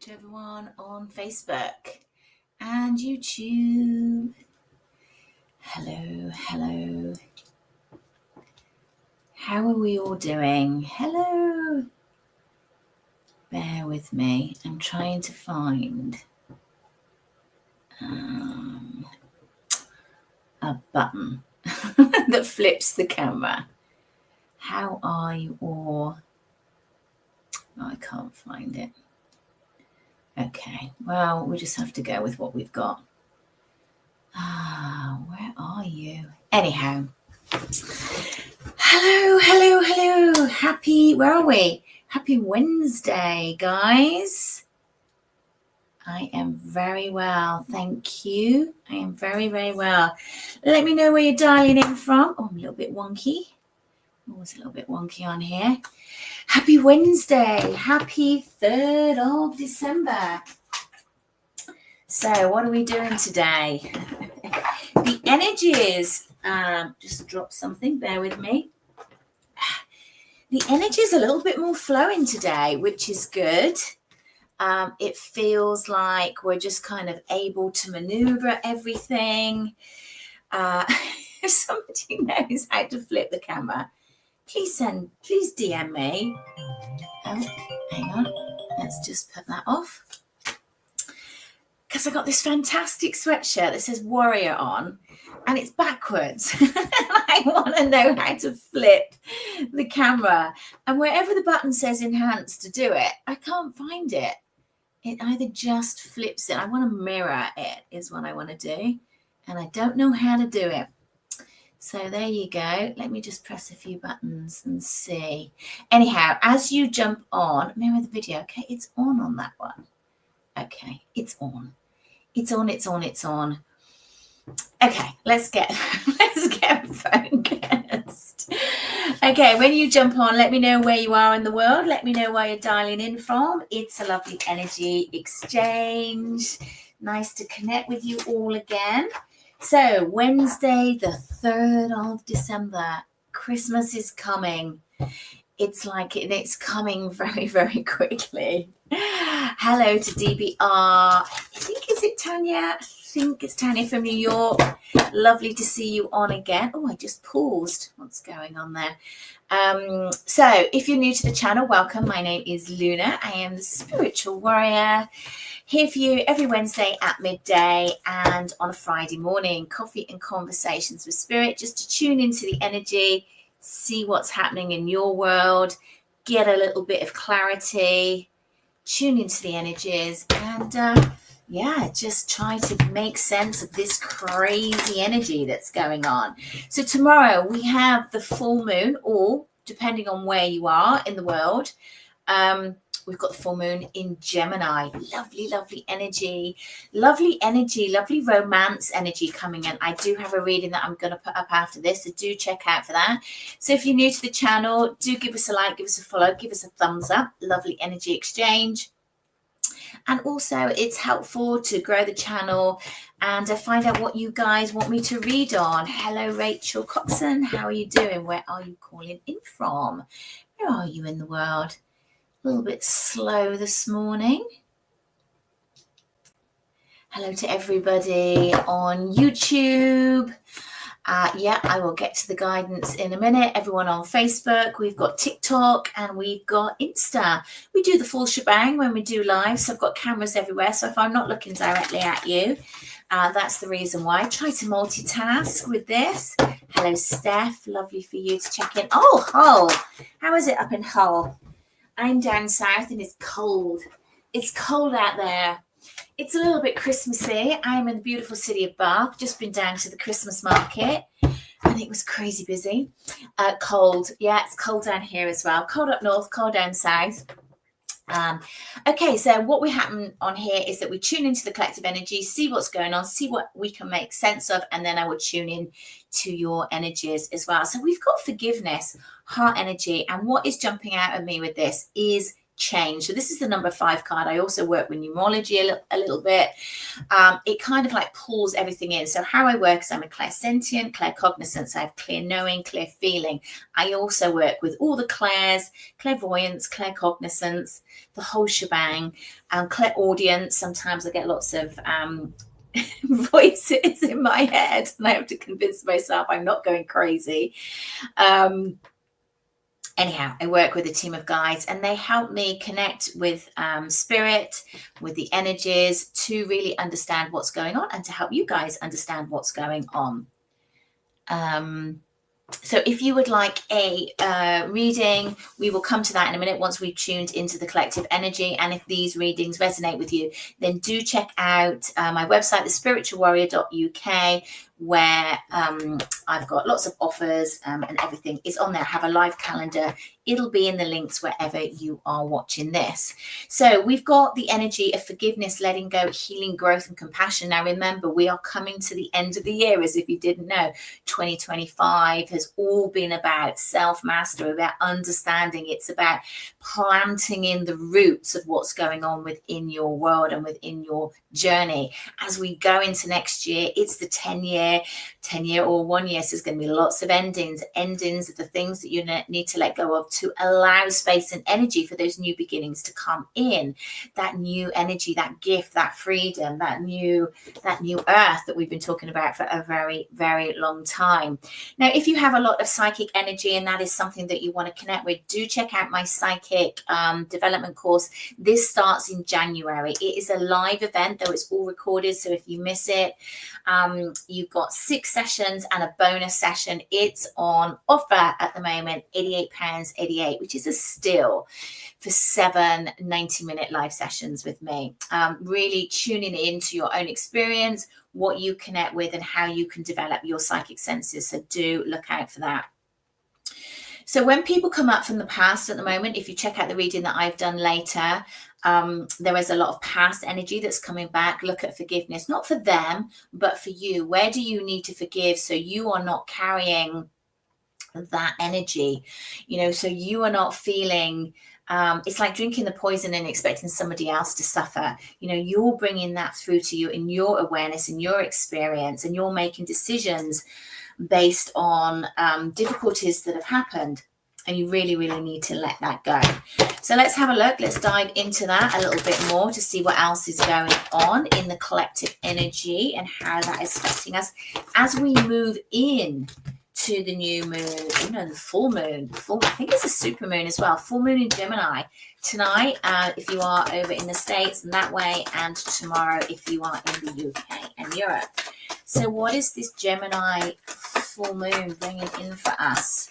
to everyone on Facebook and YouTube. Hello. How are we all doing? Hello. Bear with me. I'm trying to find a button that flips the camera. How are you all? Oh, I can't find it. Okay, well, we just have to go with what we've got. Where are you? Anyhow, hello. Where are we? Happy Wednesday, guys. I am very well, thank you. I am very well. Let me know where you're dialing in from. Oh, I'm a little bit wonky. Always a little bit wonky on here. Happy Wednesday. Happy 3rd of December. So what are we doing today? The energies. Just drop something. Bear with me. The energy is a little bit more flowing today, which is good. It feels like we're just kind of able to maneuver everything. If somebody knows how to flip the camera, please DM me. Oh, hang on. Let's just put that off. Because I got this fantastic sweatshirt that says Warrior on, and it's backwards. I want to know how to flip the camera. And wherever the button says enhance to do it, I can't find it. It either just flips it. I want to mirror it is what I want to do. And I don't know how to do it. So there you go. Let me just press a few buttons and see. Anyhow, as you jump on, mirror the video. Okay, it's on that one. Okay, it's on. It's on. Okay, let's get focused. Okay, when you jump on, let me know where you are in the world. Let me know where you're dialing in from. It's a lovely energy exchange. Nice to connect with you all again. So Wednesday, the 3rd of December, Christmas is coming. It's coming very quickly. Hello to DBR. I think it's Tanya from New York. Lovely to see you on again. Oh, I just paused. What's going on there? So if you're new to the channel, welcome. My name is Luna. I am the spiritual warrior, here for you every Wednesday at midday and on a Friday morning. Coffee and conversations with spirit, just to tune into the energy, see what's happening in your world, get a little bit of clarity, tune into the energies, and just try to make sense of this crazy energy that's going on. So tomorrow we have the full moon, or depending on where you are in the world, we've got the full moon in Gemini. Lovely energy, lovely romance energy coming in. I do have a reading that I'm going to put up after this, so do check out for that. So if you're new to the channel, do give us a like, give us a follow, give us a thumbs up. Lovely energy exchange. And also it's helpful to grow the channel and find out what you guys want me to read on. Hello, Rachel Coxon. How are you doing? Where are you calling in from? Where are you in the world? A little bit slow this morning. Hello to everybody on YouTube. I will get to the guidance in a minute. Everyone on Facebook, we've got TikTok and we've got Insta. We do the full shebang when we do live. So I've got cameras everywhere. So if I'm not looking directly at you, that's the reason why. I try to multitask with this. Hello, Steph. Lovely for you to check in. Oh, Hull. How is it up in Hull? I'm down south and it's cold. It's cold out there. It's a little bit Christmassy. I am in the beautiful city of Bath. Just been down to the Christmas market and it was crazy busy. Cold. Yeah, it's cold down here as well. Cold up north, cold down south. Okay, so what we happen on here is that we tune into the collective energy, see what's going on, see what we can make sense of, and then I would tune in to your energies as well. So we've got forgiveness, heart energy, and what is jumping out at me with this is change. So this is the number 5 card. I also work with numerology a little bit. It kind of like pulls everything in. So how I work is I'm a clairsentient, claircognizant. So I have clear knowing, clear feeling. I also work with all the clairs, clairvoyance, claircognizance, the whole shebang, clairaudience. Sometimes I get lots of voices in my head and I have to convince myself I'm not going crazy. Anyhow, I work with a team of guides and they help me connect with spirit, with the energies, to really understand what's going on and to help you guys understand what's going on. So if you would like a reading, we will come to that in a minute once we've tuned into the collective energy. And if these readings resonate with you, then do check out my website, thespiritualwarrior.uk, where I've got lots of offers and everything is on there. I have a live calendar. It'll be in the links wherever you are watching this. So we've got the energy of forgiveness, letting go, healing, growth, and compassion. Now, remember, we are coming to the end of the year, as if you didn't know. 2025 has all been about self-mastery, about understanding. It's about planting in the roots of what's going on within your world and within your journey. As we go into next year, it's the 10-year or 1 year. So there's going to be lots of endings of the things that you need to let go of to allow space and energy for those new beginnings to come in. That new energy, that gift, that freedom, that new earth that we've been talking about for a very, very long time. Now, if you have a lot of psychic energy and that is something that you want to connect with, do check out my psychic development course. This starts in January. It is a live event, though it's all recorded. So if you miss it, you've got 6 sessions and a bonus session. It's on offer at the moment, £88.88, which is a steal for 7 90-minute live sessions with me. Really tuning into your own experience, what you connect with, and how you can develop your psychic senses. So do look out for that. So when people come up from the past at the moment, if you check out the reading that I've done later, there is a lot of past energy that's coming back. Look at forgiveness, not for them, but for you. Where do you need to forgive so you are not carrying that energy? So you are not feeling, it's like drinking the poison and expecting somebody else to suffer. You're bringing that through to you in your awareness, in your experience, and you're making decisions based on difficulties that have happened. And you really, really need to let that go. So let's have a look. Let's dive into that a little bit more to see what else is going on in the collective energy and how that is affecting us as we move in to the new moon, the full moon. I think it's a super moon as well. Full moon in Gemini tonight, if you are over in the States, and that way, and tomorrow if you are in the UK and Europe. So what is this Gemini full moon bringing in for us?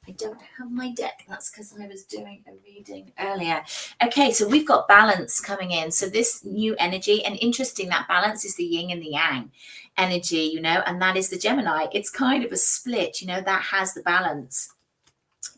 I don't have my deck. That's because I was doing a reading earlier. Okay, so we've got balance coming in. So this new energy, and interesting, that balance is the yin and the yang energy, and that is the Gemini. It's kind of a split, that has the balance.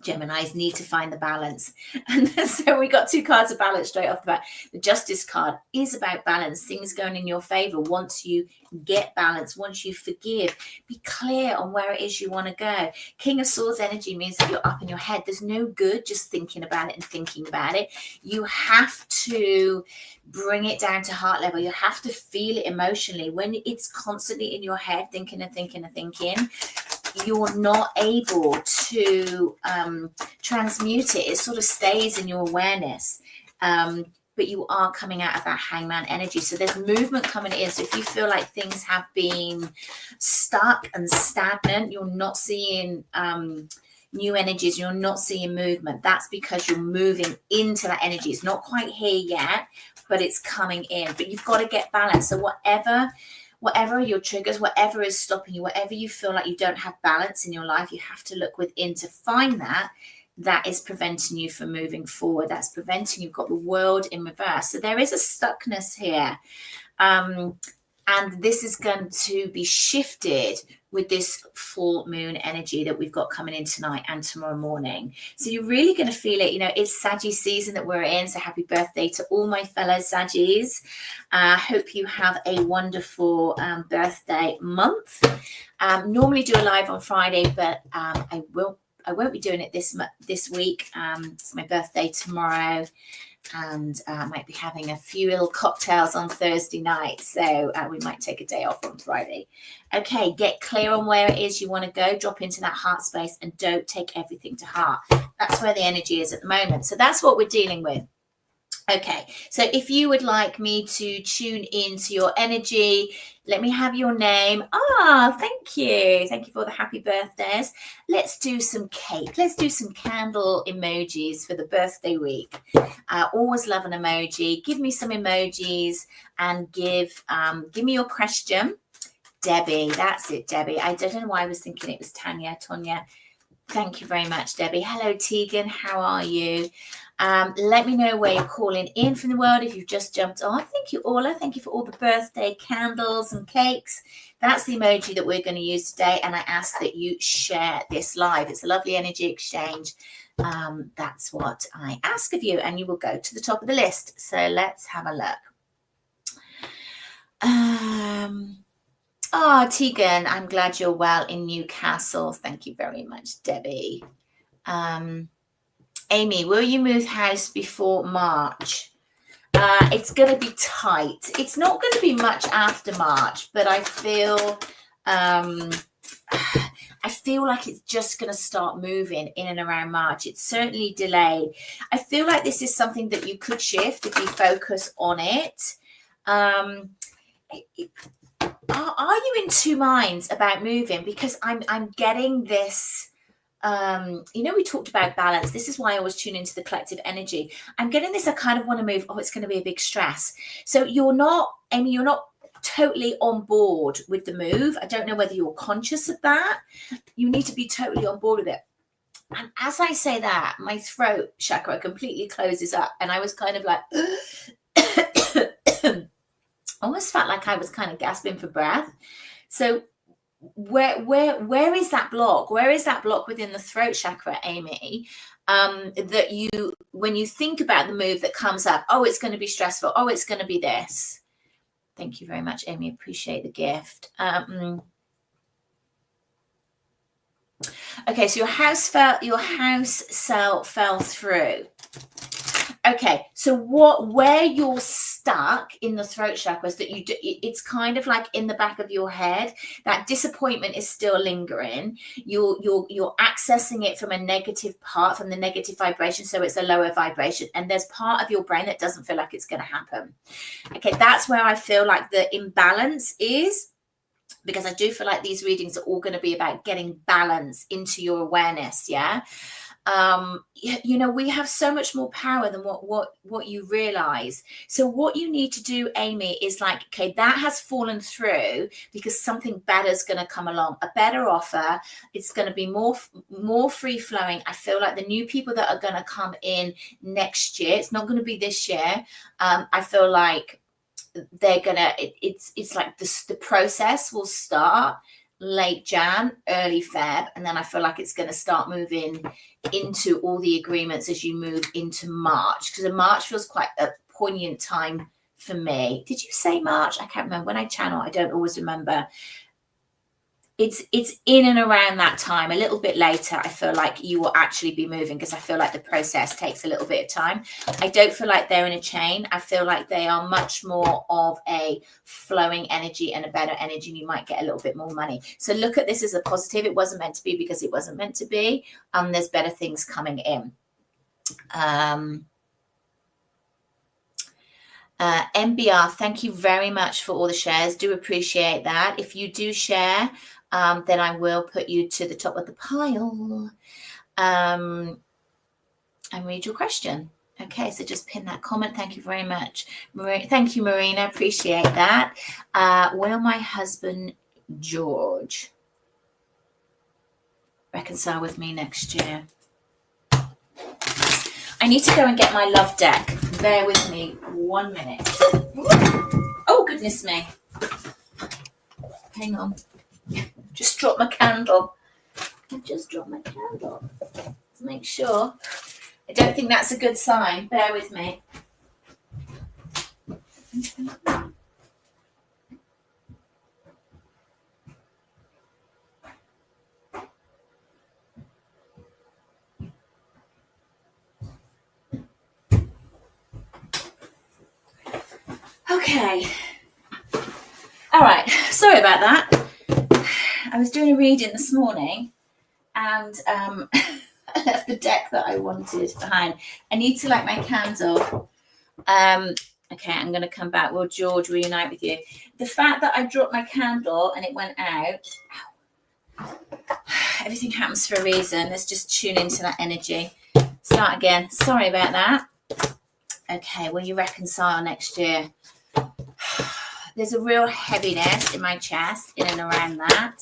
Geminis need to find the balance. And so we got 2 cards of balance straight off the bat. The Justice card is about balance, things going in your favor. Once you get balance, once you forgive, be clear on where it is you want to go. King of Swords energy means that you're up in your head. There's no good just thinking about it and thinking about it. You have to bring it down to heart level. You have to feel it emotionally. When it's constantly in your head, thinking and thinking and thinking, you're not able to transmute it. It sort of stays in your awareness. But you are coming out of that hangman energy. So there's movement coming in. So if you feel like things have been stuck and stagnant, you're not seeing new energies, you're not seeing movement, that's because you're moving into that energy. It's not quite here yet, but it's coming in. But you've got to get balance. So whatever are your triggers, whatever is stopping you, whatever you feel like you don't have balance in your life, you have to look within to find that is preventing you from moving forward. That's preventing you've got the world in reverse. So there is a stuckness here. And this is going to be shifted with this full moon energy that we've got coming in tonight and tomorrow morning. So you're really going to feel it. It's Saggy season that we're in. So happy birthday to all my fellow Saggies. Hope you have a wonderful birthday month. Normally do a live on Friday, but I will I won't be doing it this week. It's my birthday tomorrow, and I might be having a few little cocktails on Thursday night, so we might take a day off on Friday. Okay, get clear on where it is you want to go. Drop into that heart space and don't take everything to heart. That's where the energy is at the moment. So that's what we're dealing with. Okay, so if you would like me to tune into your energy, let me have your name. Thank you. Thank you for the happy birthdays. Let's do some cake. Let's do some candle emojis for the birthday week. I always love an emoji. Give me some emojis and give me your question. Debbie, that's it, Debbie. I don't know why I was thinking it was Tanya. Thank you very much, Debbie. Hello, Tegan. How are you? Let me know where you're calling in from the world if you've just jumped on. Thank you, Orla. Thank you for all the birthday candles and cakes. That's the emoji that we're going to use today, and I ask that you share this live. It's a lovely energy exchange. That's what I ask of you, and you will go to the top of the list. So let's have a look. Tegan, I'm glad you're well in Newcastle. Thank you very much, Debbie. Amy, will you move house before March? It's going to be tight. It's not going to be much after March, but I feel like it's just going to start moving in and around March. It's certainly delayed. I feel like this is something that you could shift if you focus on it. Are you in two minds about moving? Because I'm getting this. We talked about balance. This is why I always tune into the collective energy. I'm getting this. I kind of want to move. It's going to be a big stress. So you're not, Amy, you're not totally on board with the move. I don't know whether you're conscious of that. You need to be totally on board with it. And as I say that, my throat chakra completely closes up, and I was kind of like, almost felt like I was kind of gasping for breath. So where is that block? Where is that block within the throat chakra, Amy? That you, when you think about the move that comes up, it's going to be stressful. It's going to be this. Thank you very much, Amy. Appreciate the gift. Okay, so your house sale fell through. Okay, so where you're stuck in the throat chakras, that you do, it's kind of like in the back of your head. That disappointment is still lingering. You're accessing it from a negative part, from the negative vibration, so it's a lower vibration. And there's part of your brain that doesn't feel like it's going to happen. Okay, that's where I feel like the imbalance is, because I do feel like these readings are all going to be about getting balance into your awareness. Yeah. We have so much more power than what you realize. So what you need to do, Amy, is like, okay, that has fallen through because something better is going to come along, a better offer. It's going to be more free flowing. I feel like the new people that are going to come in next year, it's not going to be this year. I feel like they're gonna, it's like the process will start late Jan, early Feb, and then I feel like it's going to start moving into all the agreements as you move into March, because March feels quite a poignant time for me. Did you say March? I can't remember. When I channel, I don't always remember. It's in and around that time, a little bit later. I feel like you will actually be moving, because I feel like the process takes a little bit of time. I don't feel like they're in a chain. I feel like they are much more of a flowing energy and a better energy, and you might get a little bit more money. So look at this as a positive. It wasn't meant to be because it wasn't meant to be. There's better things coming in. MBR, thank you very much for all the shares. Do appreciate that. If you do share, then I will put you to the top of the pile and read your question. Okay, so just pin that comment. Thank you very much. Thank you, Marina. Appreciate that. Will my husband, George, reconcile with me next year? I need to go and get my love deck. Bear with me 1 minute. Oh, goodness me. Hang on. Just dropped my candle. I've just dropped my candle. Let's make sure. I don't think that's a good sign. Bear with me. Okay. All right. Sorry about that. I was doing a reading this morning and I left the deck that I wanted behind. I need to light my candle. Okay, I'm going to come back. Will George reunite with you? The fact that I dropped my candle and it went out, everything happens for a reason. Let's just tune into that energy. Start again. Sorry about that. Okay, will you reconcile next year? There's a real heaviness in my chest in and around that.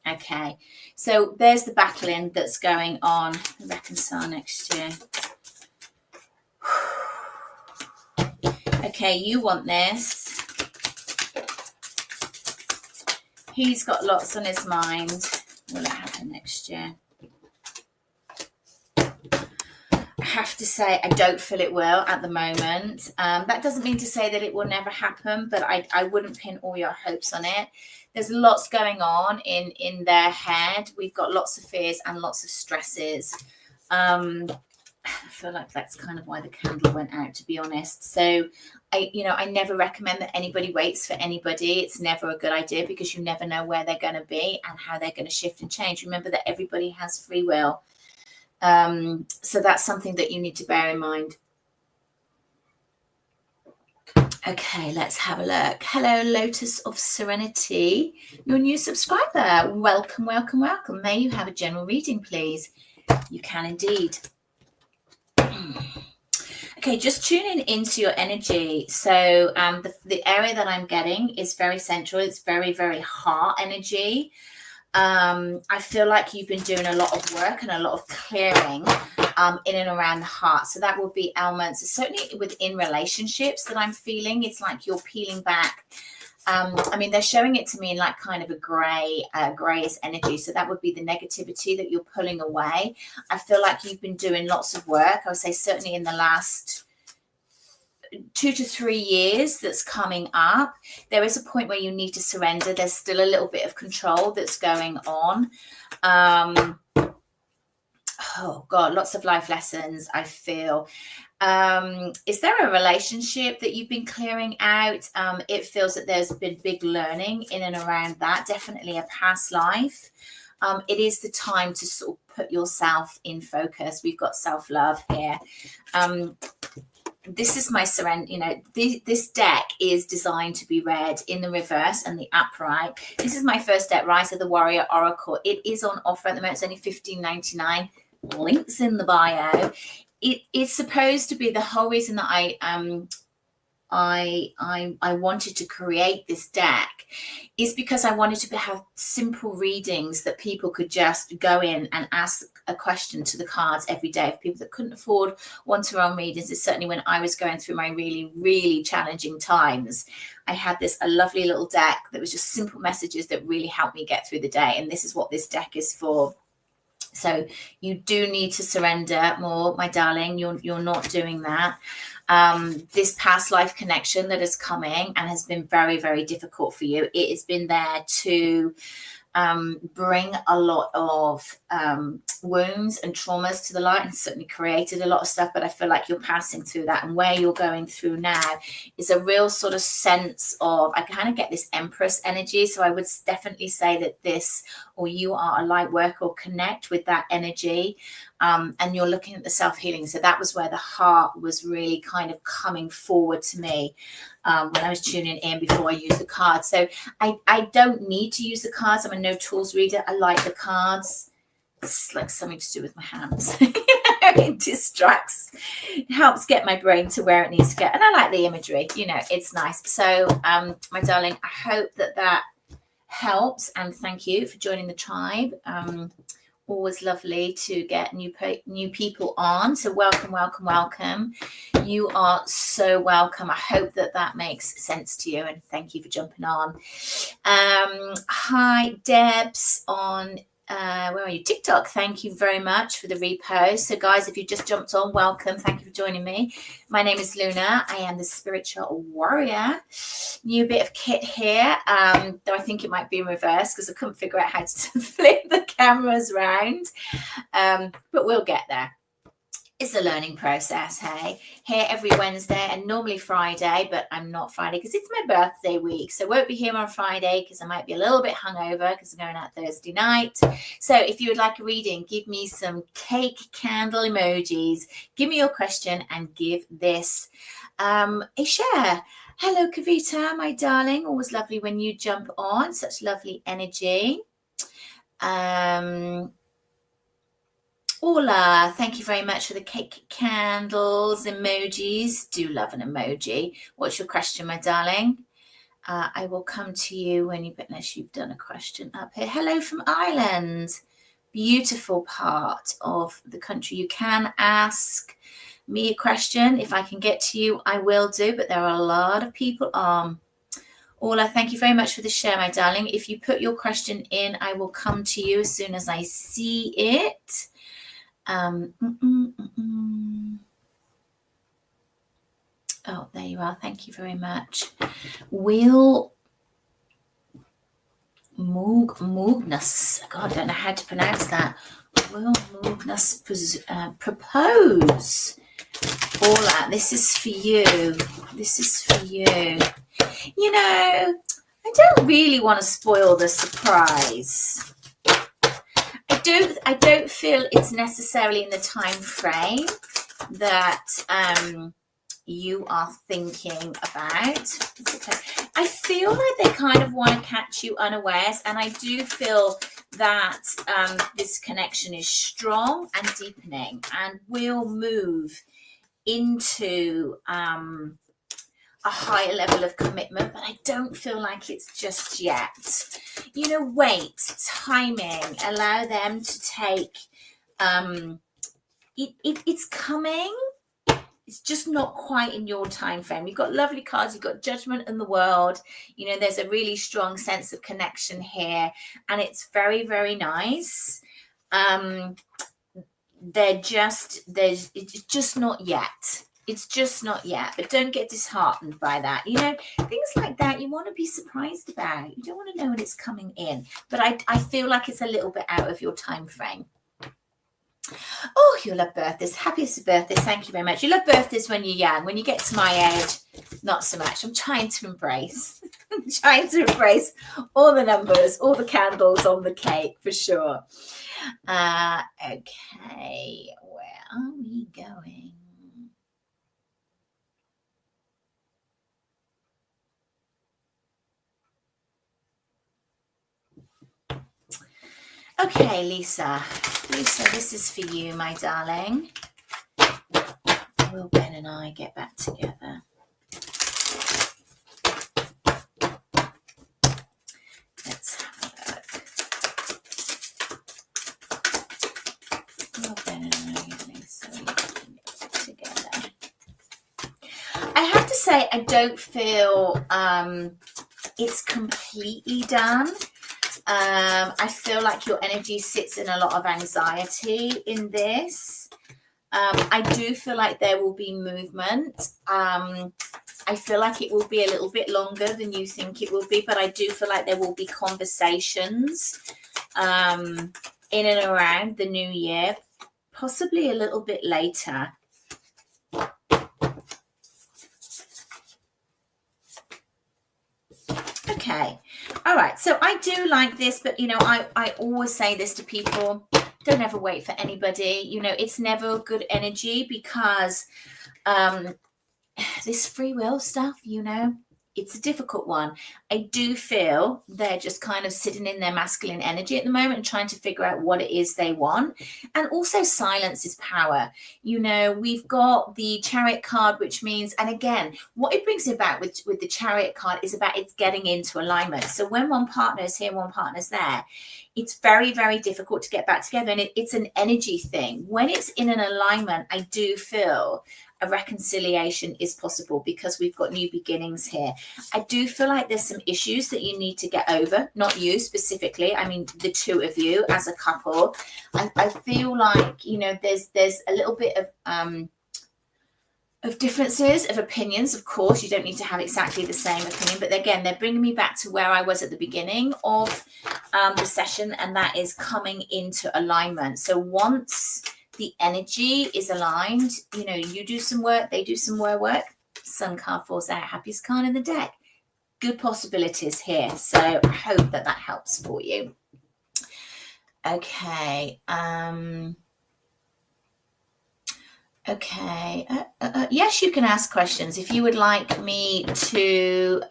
Okay, so there's the battling that's going on. Reconcile next year. Okay, you want this. He's got lots on his mind. Will it happen next year? I have to say I don't feel it will at the moment. That doesn't mean to say that it will never happen, but I wouldn't pin all your hopes on it. There's lots going on in their head. We've got lots of fears and lots of stresses. I feel like that's kind of why the candle went out, to be honest. So I never recommend that anybody waits for anybody. It's never a good idea because you never know where they're going to be and how they're going to shift and change. Remember that everybody has free will. So that's something that you need to bear in mind. Okay, let's have a look. Hello, Lotus of Serenity. Your new subscriber. Welcome, welcome, welcome. May you have a general reading, please? You can indeed. Okay, just tuning into your energy. So the area that I'm getting is very central. It's very, very heart energy. I feel like you've been doing a lot of work and a lot of clearing in and around the heart. So that will be elements, certainly within relationships that I'm feeling. It's like you're peeling back. I mean, they're showing it to me in like kind of a grayish energy. So that would be the negativity that you're pulling away. I feel like you've been doing lots of work. I would say certainly in the last 2 to 3 years that's coming up. There is a point where you need to surrender. There's still a little bit of control that's going on. Oh God, lots of life lessons, I feel. Is there a relationship that you've been clearing out? It feels that there's been big learning in and around that. Definitely a past life. It is the time to sort of put yourself in focus. We've got self-love here. This is my surrender. This deck is designed to be read in the reverse and the upright. This is my first deck, Rise of the Warrior Oracle. It is on offer at the moment. It's only $15.99. Links in the bio. It's supposed to be the whole reason that I wanted to create this deck is because I wanted to have simple readings that people could just go in and ask a question to the cards every day. If people that couldn't afford one-to-one readings, it's certainly when I was going through my really, really challenging times, I had a lovely little deck that was just simple messages that really helped me get through the day. And this is what this deck is for. So you do need to surrender more, my darling. You're not doing that. This past life connection that is coming and has been very, very difficult for you. It has been there to bring a lot of wounds and traumas to the light and certainly created a lot of stuff, but I feel like you're passing through that, and where you're going through now is a real sort of sense of, I kind of get this Empress energy. So I would definitely say that this, or you are a light worker or connect with that energy, and you're looking at the self-healing. So that was where the heart was really kind of coming forward to me when I was tuning in before I used the cards. So I don't need to use the cards. I'm a no tools reader. I like the cards. It's like something to do with my hands. It distracts. It helps get my brain to where it needs to get. And I like the imagery. It's nice. So, my darling, I hope that helps. And thank you for joining the tribe. Always lovely to get new people on. So welcome, welcome, welcome. You are so welcome. I hope that makes sense to you. And thank you for jumping on. Hi, Debs on where are you? TikTok. Thank you very much for the repost. So guys, if you just jumped on, welcome. Thank you for joining me. My name is Luna. I am the spiritual warrior. New bit of kit here, though I think it might be in reverse because I couldn't figure out how to flip the cameras around, but we'll get there. It's a learning process, hey. Here every Wednesday and normally Friday, but I'm not Friday because it's my birthday week. So I won't be here on Friday because I might be a little bit hungover because I'm going out Thursday night. So if you would like a reading, give me some cake candle emojis. Give me your question and give this a share. Hello, Kavita, my darling. Always lovely when you jump on. Such lovely energy. Ola, thank you very much for the cake, candles, emojis. Do love an emoji. What's your question, my darling? I will come to you unless you've done a question up here. Hello from Ireland. Beautiful part of the country. You can ask me a question. If I can get to you, I will do, but there are a lot of people on. Ola, thank you very much for the share, my darling. If you put your question in, I will come to you as soon as I see it. Oh, there you are. Thank you very much. Will Moognus. God, I don't know how to pronounce that. Will Moognus propose? Ola, this is for you. This is for you. You know, I don't really want to spoil the surprise. I don't feel it's necessarily in the time frame that you are thinking about. I feel like they kind of want to catch you unawares, and I do feel that this connection is strong and deepening and will move into a higher level of commitment, but I don't feel like it's just yet. You know, wait, timing, allow them to take, it's coming. It's just not quite in your time frame. You've got lovely cards. You've got Judgment in the World. You know, there's a really strong sense of connection here, and it's very, very nice. It's just not yet. It's just not yet, but don't get disheartened by that. You know, things like that you want to be surprised about. You don't want to know when it's coming in, but I feel like it's a little bit out of your time frame. Oh, you love birthdays. Happiest birthdays. Thank you very much. You love birthdays when you're young. When you get to my age, not so much. I'm trying to embrace. I'm trying to embrace all the numbers, all the candles on the cake for sure. Okay, where are we going? Okay, Lisa. Lisa, this is for you, my darling. Will Ben and I get back together? Let's have a look. Will Ben and I get Lisa together? I have to say, I don't feel it's completely done. I feel like your energy sits in a lot of anxiety in this. I do feel like there will be movement. I feel like it will be a little bit longer than you think it will be, but I do feel like there will be conversations in and around the new year, possibly a little bit later. Okay. All right. So I do like this, but, you know, I always say this to people. Don't ever wait for anybody. You know, it's never good energy because this free will stuff, you know, it's a difficult one. I do feel they're just kind of sitting in their masculine energy at the moment and trying to figure out what it is they want. And also silence is power. You know, we've got the Chariot card, which means, and again, what it brings about with the Chariot card is about it's getting into alignment. So when one partner is here, one partner's there, it's very, very difficult to get back together. And it's an energy thing. When it's in an alignment, I do feel a reconciliation is possible because we've got new beginnings here. I do feel like there's some issues that you need to get over, not you specifically. I mean, the two of you as a couple. I feel like, you know, there's a little bit of differences of opinions. Of course, you don't need to have exactly the same opinion, but again, they're bringing me back to where I was at the beginning of the session, and that is coming into alignment. So once the energy is aligned, you know, you do some work, they do some more work, Sun card falls out, happiest card in the deck. Good possibilities here. So I hope that helps for you. Okay. Okay. Yes, you can ask questions. If you would like me to,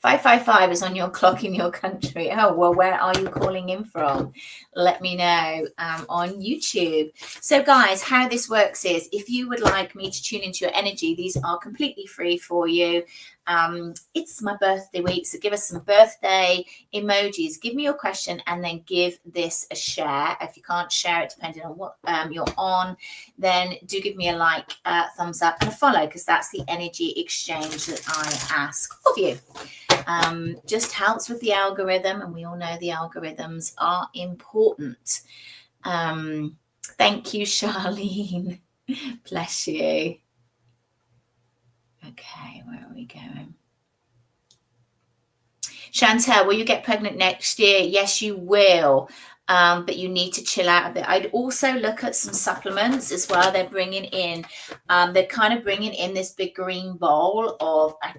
555 is on your clock in your country. Oh, well, where are you calling in from? Let me know on YouTube. So guys, how this works is if you would like me to tune into your energy, these are completely free for you. It's my birthday week, so give us some birthday emojis. Give me your question and then give this a share. If you can't share it, depending on what you're on, then do give me a like, thumbs up, and a follow, because that's the energy exchange that I ask of you. Just helps with the algorithm, and we all know the algorithms are important. Thank you, Charlene. Bless you. Okay, where are we going? Chantel, will you get pregnant next year? Yes, you will. But you need to chill out a bit. I'd also look at some supplements as well. They're bringing in, they're kind of bringing in this big green bowl of, I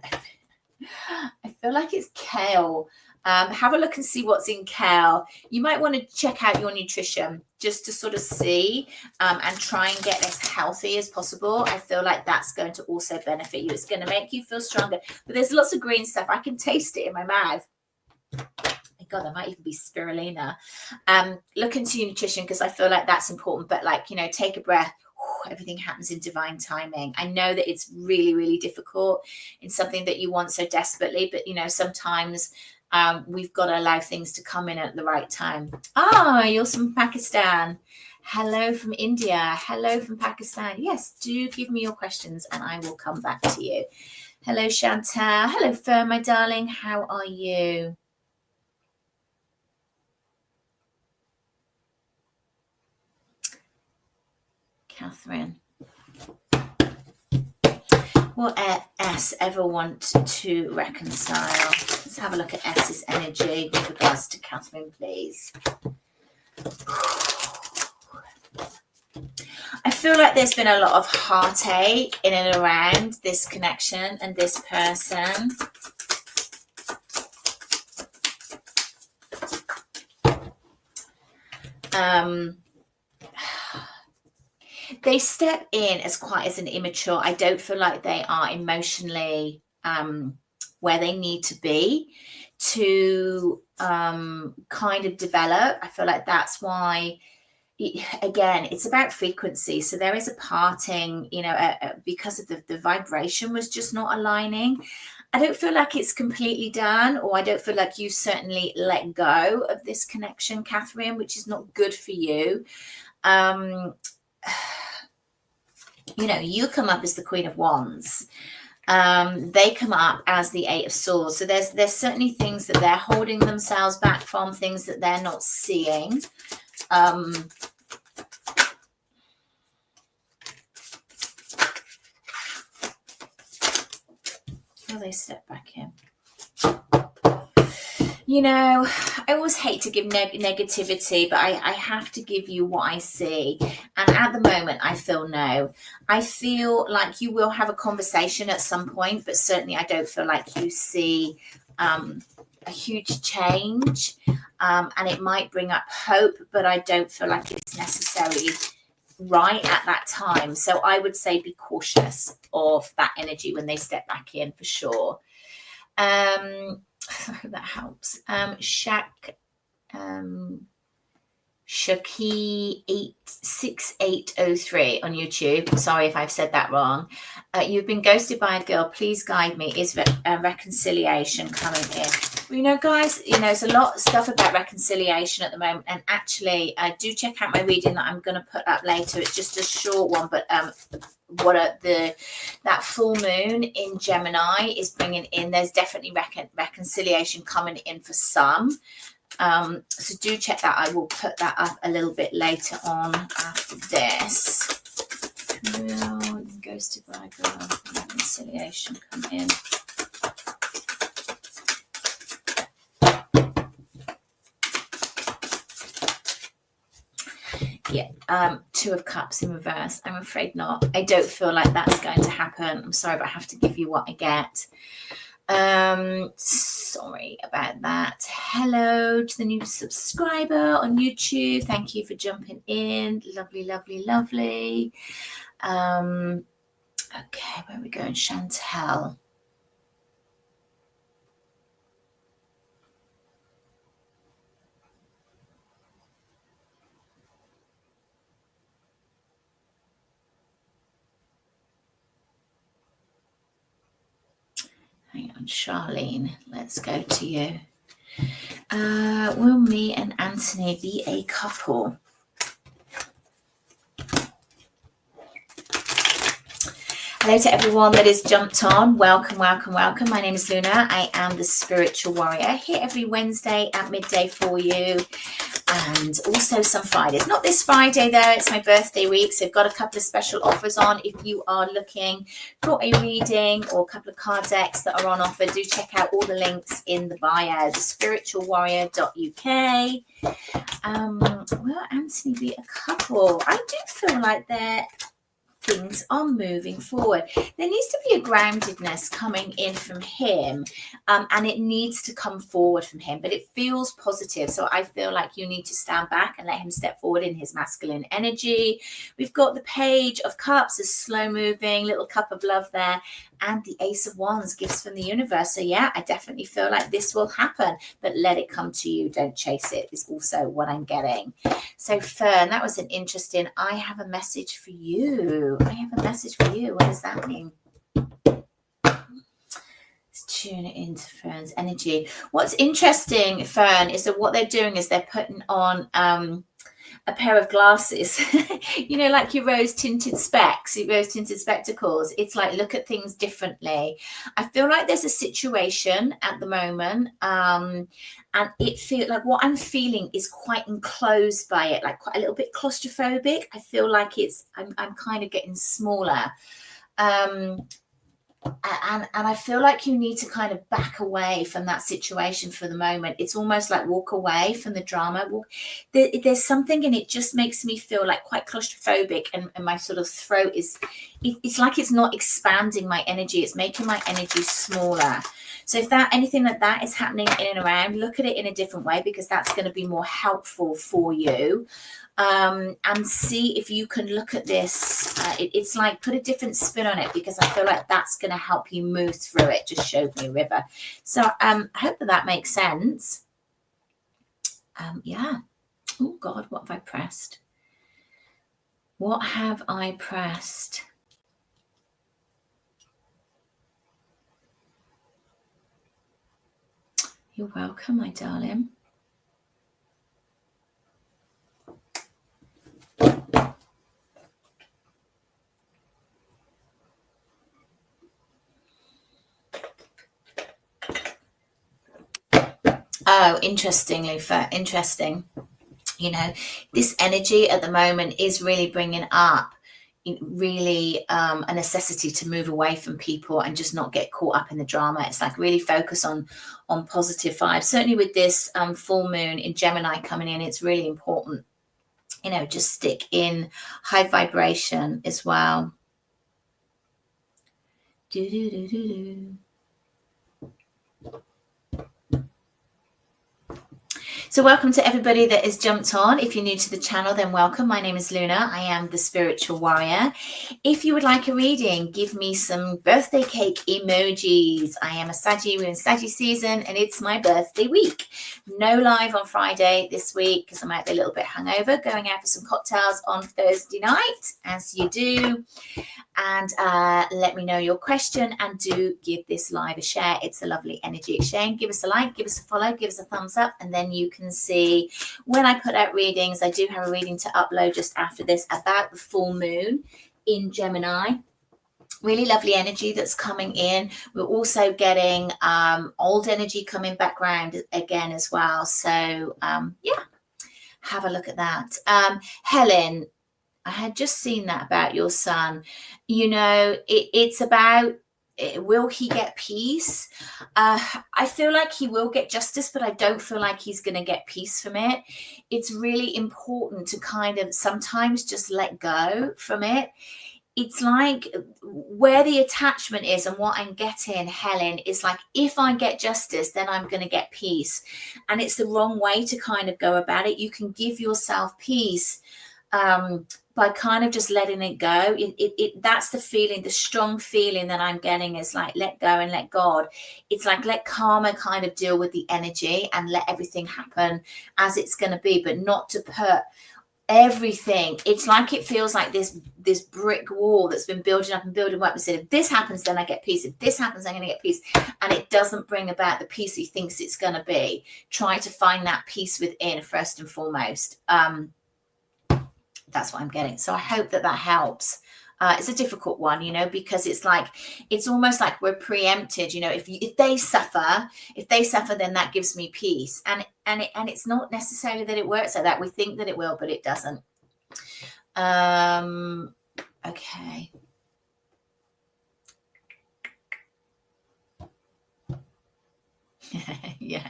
feel like it's kale. Have a look and see what's in kale. You might want to check out your nutrition just to sort of see and try and get as healthy as possible. I feel like that's going to also benefit you. It's going to make you feel stronger. But there's lots of green stuff. I can taste it in my mouth. God, there might even be spirulina. Look into your nutrition, because I feel like that's important. But like, you know, take a breath. Everything happens in divine timing. I know that it's really, really difficult in something that you want so desperately, but you know, sometimes we've got to allow things to come in at the right time. Ah, you're from Pakistan. Hello from India. Hello from Pakistan. Yes, do give me your questions and I will come back to you. Hello, Chantal. Hello, Fern, my darling. How are you? Catherine. Will S ever want to reconcile? Let's have a look at S's energy with regards to Catherine, please. I feel like there's been a lot of heartache in and around this connection and this person. They step in as quite as an immature. I don't feel like they are emotionally where they need to be to kind of develop. I feel like that's why, again, it's about frequency. So there is a parting, you know, because of the vibration was just not aligning. I don't feel like it's completely done, or I don't feel like you certainly let go of this connection, Catherine, which is not good for you. You know, you come up as the Queen of Wands. They come up as the Eight of Swords. So there's certainly things that they're holding themselves back from, things that they're not seeing. Oh, they step back in. You know, I always hate to give negativity, but I have to give you what I see. And at the moment, I feel no. I feel like you will have a conversation at some point, but certainly I don't feel like you see a huge change. And it might bring up hope, but I don't feel like it's necessarily right at that time. So I would say be cautious of that energy when they step back in, for sure. I hope that helps. Shaki86803 on YouTube. Sorry if I've said that wrong. You've been ghosted by a girl. Please guide me. Is reconciliation coming in? Well, you know, guys, you know, there's a lot of stuff about reconciliation at the moment. And actually, do check out my reading that I'm going to put up later. It's just a short one, but that full moon in Gemini is bringing in. There's definitely reconciliation coming in for some. So do check that. I will put that up a little bit later on after this. Real ghosted by a girl. Reconciliation come in. Yeah, Two of Cups in reverse. I'm afraid not. I don't feel like that's going to happen. I'm sorry, but I have to give you what I get. Sorry about that. Hello to the new subscriber on YouTube. Thank you for jumping in. Lovely, lovely, lovely. Okay, where are we going? Chantel. Hang on, Charlene. Let's go to you. Will me and Anthony be a couple? Hello to everyone that has jumped on. Welcome, welcome, welcome. My name is Luna. I am the Spiritual Warrior, here every Wednesday at midday for you, and also some Fridays. Not this Friday though, it's my birthday week, so I've got a couple of special offers on. If you are looking for a reading or a couple of card decks that are on offer, do check out all the links in the bio, thespiritualwarrior.uk. Will Anthony be a couple? I do feel like things are moving forward. There needs to be a groundedness coming in from him, and it needs to come forward from him, but it feels positive. So I feel like you need to stand back and let him step forward in his masculine energy. We've got the Page of Cups, a slow moving little cup of love there, and the Ace of Wands, gifts from the universe. So yeah, I definitely feel like this will happen, but let it come to you. Don't chase it, is also what I'm getting. So Fern, that was an interesting, I have a message for you. I have a message for you. What does that mean? Let's tune it into Fern's energy. What's interesting, Fern, is that what they're doing is they're putting on a pair of glasses, you know, like your rose tinted specs, your rose tinted spectacles. It's like, look at things differently. I feel like there's a situation at the moment, and it feels like what I'm feeling is quite enclosed by it, like quite a little bit claustrophobic. I feel like I'm kind of getting smaller. And I feel like you need to kind of back away from that situation for the moment. It's almost like walk away from the drama. There's something, and it just makes me feel like quite claustrophobic, and my sort of throat it's like it's not expanding my energy. It's making my energy smaller. So if anything like that is happening in and around, look at it in a different way, because that's going to be more helpful for you. And see if you can look at this. It's like, put a different spin on it, because I feel like that's going to help you move through it. Just showed me a river. So I hope that makes sense. Yeah. Oh God, what have I pressed? What have I pressed? You're welcome, my darling. Oh, interesting. You know, this energy at the moment is really bringing up really a necessity to move away from people and just not get caught up in the drama. It's like really focus on positive vibes. Certainly with this full moon in Gemini coming in, it's really important, you know, just stick in high vibration as well. So welcome to everybody that has jumped on. If you're new to the channel, then welcome. My name is Luna. I am the Spiritual Warrior. If you would like a reading, give me some birthday cake emojis. I am a Saggy, we're in Saggy season, and it's my birthday week. No live on Friday this week because I might be a little bit hungover, going out for some cocktails on Thursday night, as you do. And let me know your question, and do give this live a share. It's a lovely energy exchange. Give us a like, give us a follow, give us a thumbs up, and then you can see when I put out readings. I do have a reading to upload just after this about the full moon in Gemini. Really lovely energy that's coming in. We're also getting old energy coming back round again as well. So yeah, have a look at that. Helen, I had just seen that about your son. You know, it's about will he get peace? I feel like he will get justice, but I don't feel like he's going to get peace from it. It's really important to kind of sometimes just let go from it. It's like where the attachment is, and what I'm getting, Helen, is like, if I get justice, then I'm going to get peace. And it's the wrong way to kind of go about it. You can give yourself peace by kind of just letting it go. That's the feeling, the strong feeling that I'm getting is like, let go and let God. It's like, let karma kind of deal with the energy and let everything happen as it's going to be, but not to put everything. It's like, it feels like this brick wall that's been building up and building up and said, if this happens, then I get peace. If this happens, I'm going to get peace. And it doesn't bring about the peace he thinks it's going to be. Try to find that peace within first and foremost. That's what I'm getting. So I hope that helps. It's a difficult one, you know, because it's like, it's almost like we're preempted, you know, if they suffer, then that gives me peace. And it's not necessarily that it works like that. We think that it will, but it doesn't. Okay. Yeah.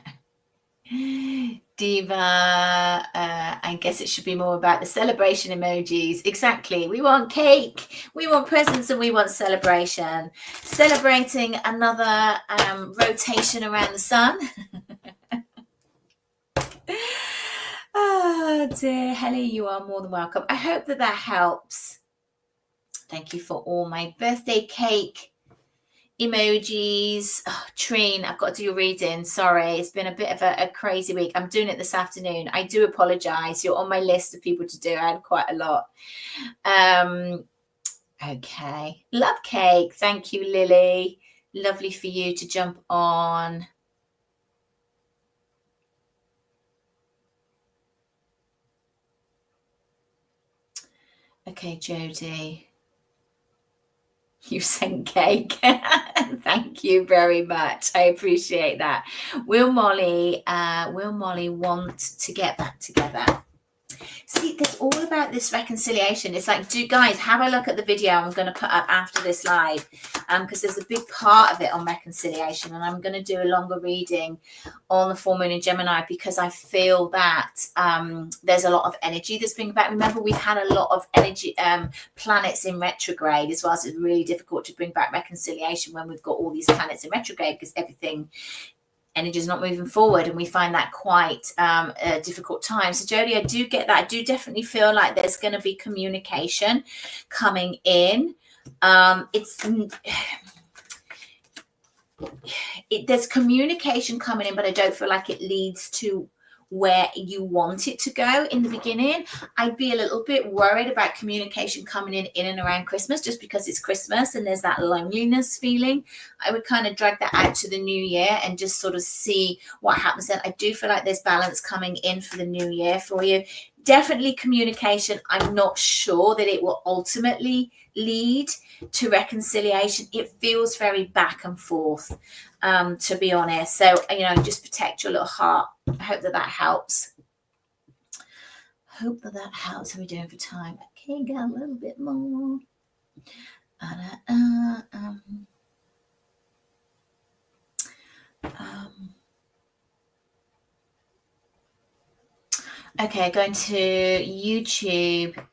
Diva, I guess it should be more about the celebration emojis. Exactly. We want cake, we want presents, and we want celebration. Celebrating another rotation around the sun. Oh dear, Helly, you are more than welcome. I hope that helps. Thank you for all my birthday cake emojis. Oh, Trine, I've got to do your reading. Sorry, it's been a bit of a crazy week. I'm doing it this afternoon. I do apologize. You're on my list of people to do. I had quite a lot. Okay. Love cake. Thank you, Lily. Lovely for you to jump on. Okay, Jodie. You sent cake. Thank you very much. I appreciate that. Will Molly want to get back together? See, it's all about this reconciliation. It's like, guys, have a look at the video I'm going to put up after this live, because there's a big part of it on reconciliation, and I'm going to do a longer reading on the full moon in Gemini, because I feel that there's a lot of energy that's bringing back. Remember, we've had a lot of energy planets in retrograde as well, so it's really difficult to bring back reconciliation when we've got all these planets in retrograde, because energy is not moving forward, and we find that quite a difficult time. So Jodie, I do get that. I do definitely feel like there's going to be communication coming in. There's communication coming in, but I don't feel like it leads to where you want it to go in the beginning. I'd be a little bit worried about communication coming in and around Christmas, just because it's Christmas and there's that loneliness feeling. I would kind of drag that out to the new year and just sort of see what happens then. I do feel like there's balance coming in for the new year for you. Definitely communication. I'm not sure that it will ultimately lead to reconciliation. It feels very back and forth, to be honest. So, you know, just protect your little heart. I hope that helps. Hope that helps. How are we doing for time? Okay, go a little bit more. Okay, going to YouTube.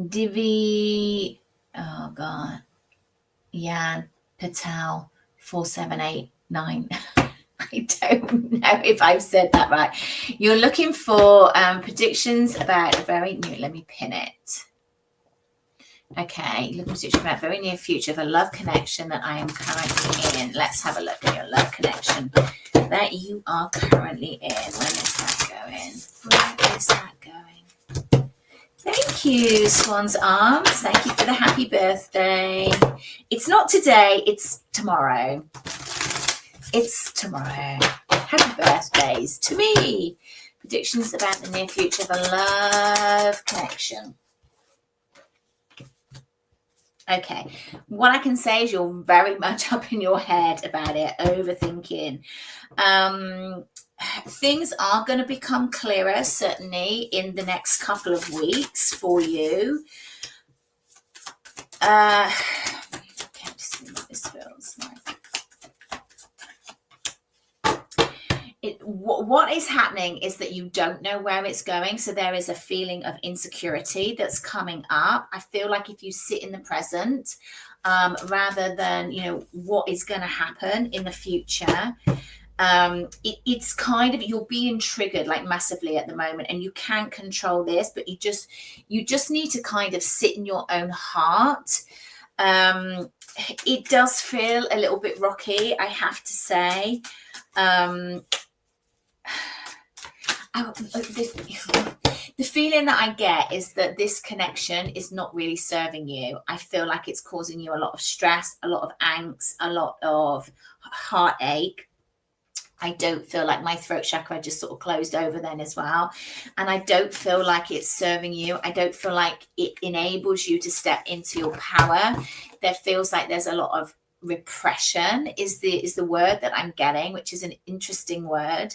Divi, oh God, Yan Patel 4789. I don't know if I've said that right. You're looking for predictions about a very new, let me pin it. Okay, looking for predictions about a very near future of a love connection that I am currently in. Let's have a look at your love connection that you are currently in. When is that going? Where is that going? Thank you, Swan's Arms. Thank you for the happy birthday. It's not today, it's tomorrow. It's tomorrow. Happy birthdays to me. Predictions about the near future of a love connection. Okay, what I can say is you're very much up in your head about it, overthinking. Things are going to become clearer, certainly, in the next couple of weeks for you. Okay, just move this what is happening is that you don't know where it's going. So there is a feeling of insecurity that's coming up. I feel like if you sit in the present, rather than, what is going to happen in the future, it's kind of, you're being triggered like massively at the moment, and you can't control this, but you just need to kind of sit in your own heart. It does feel a little bit rocky, I have to say. The feeling that I get is that this connection is not really serving you. I feel like it's causing you a lot of stress, a lot of angst, a lot of heartache. I don't feel like my throat chakra just sort of closed over then as well. And I don't feel like it's serving you. I don't feel like it enables you to step into your power. There feels like there's a lot of repression is the word that I'm getting, which is an interesting word.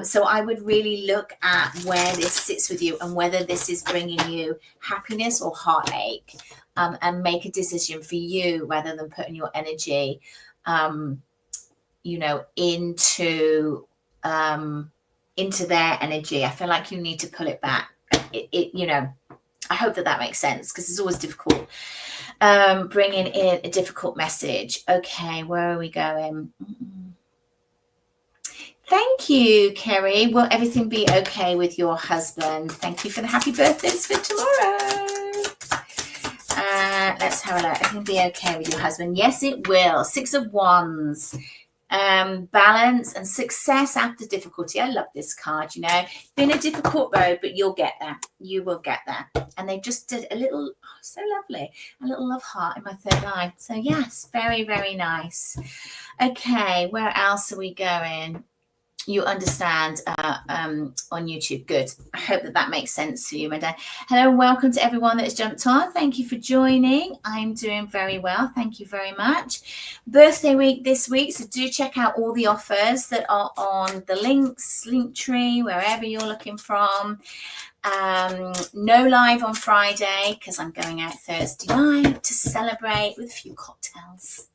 So I would really look at where this sits with you and whether this is bringing you happiness or heartache, and make a decision for you rather than putting your energy into their energy. I feel like you need to pull it back. I hope that makes sense, because it's always difficult bringing in a difficult message. Okay, where are we going? Thank you, Kerry. Will everything be okay with your husband? Thank you for the happy birthdays for tomorrow. Let's have a look. Everything be okay with your husband? Yes, it will. 6 of Wands. Balance and success after difficulty. I love this card. Been a difficult road, but you'll get there. You will get there. And they just did a little, so lovely, a little love heart in my third eye. So yes, very, very nice. Okay, where else are we going? You understand on YouTube. Good. I hope that makes sense to you, my dad. Hello, welcome to everyone that's jumped on. Thank you for joining. I'm doing very well. Thank you very much. Birthday week this week, so do check out all the offers that are on the Linktree, wherever you're looking from. No live on Friday because I'm going out Thursday night to celebrate with a few cocktails.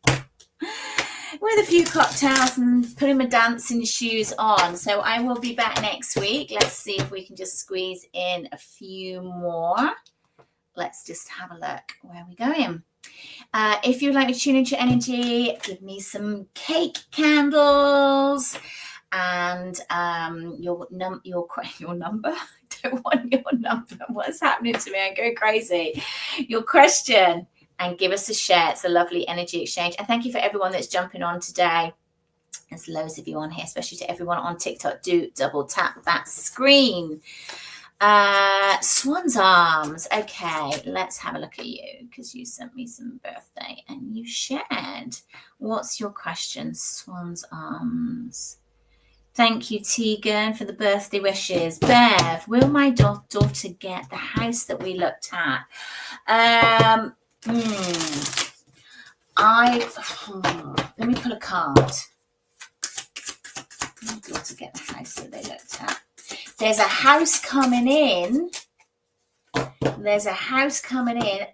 And putting my dancing shoes on. So I will be back next week. Let's see if we can just squeeze in a few more. Let's just have a look. Where are we going? If you'd like to tune into your energy, give me some cake candles and your number. I don't want your number. What's happening to me? I go crazy. Your question. And give us a share. It's a lovely energy exchange. And thank you for everyone that's jumping on today. There's loads of you on here, especially to everyone on TikTok. Do double tap that screen. Swan's Arms. Okay, let's have a look at you, because you sent me some birthday and you shared. What's your question, Swan's Arms? Thank you, Tegan, for the birthday wishes. Bev, will my daughter get the house that we looked at? Let me pull a card. I've got to get the house that they looked at. There's a house coming in.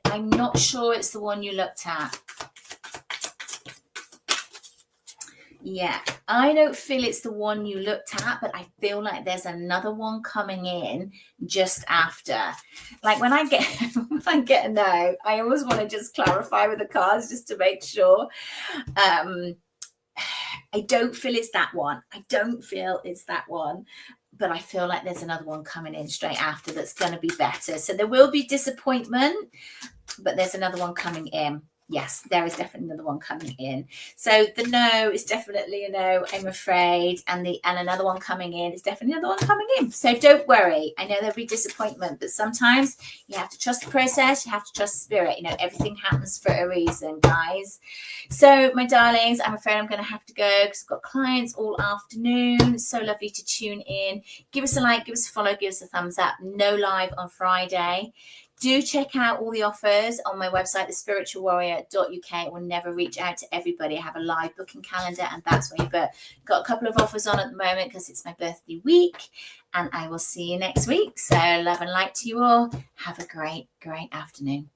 I'm not sure it's the one you looked at. Yeah, I don't feel it's the one you looked at, but I feel like there's another one coming in just after. Like when I get a no, I always want to just clarify with the cards just to make sure. I don't feel it's that one. But I feel like there's another one coming in straight after that's going to be better. So there will be disappointment, but there's another one coming in. Yes, there is definitely another one coming in. So the no is definitely a no, I'm afraid. And another one coming in is definitely another one coming in. So don't worry. I know there'll be disappointment, but sometimes you have to trust the process. You have to trust spirit. Everything happens for a reason, guys. So my darlings, I'm afraid I'm going to have to go because I've got clients all afternoon. So lovely to tune in. Give us a like, give us a follow, give us a thumbs up. No live on Friday. Do check out all the offers on my website, thespiritualwarrior.uk. It will never reach out to everybody. I have a live booking calendar, and that's where you book. Got a couple of offers on at the moment because it's my birthday week, and I will see you next week. So love and light to you all. Have a great, great afternoon.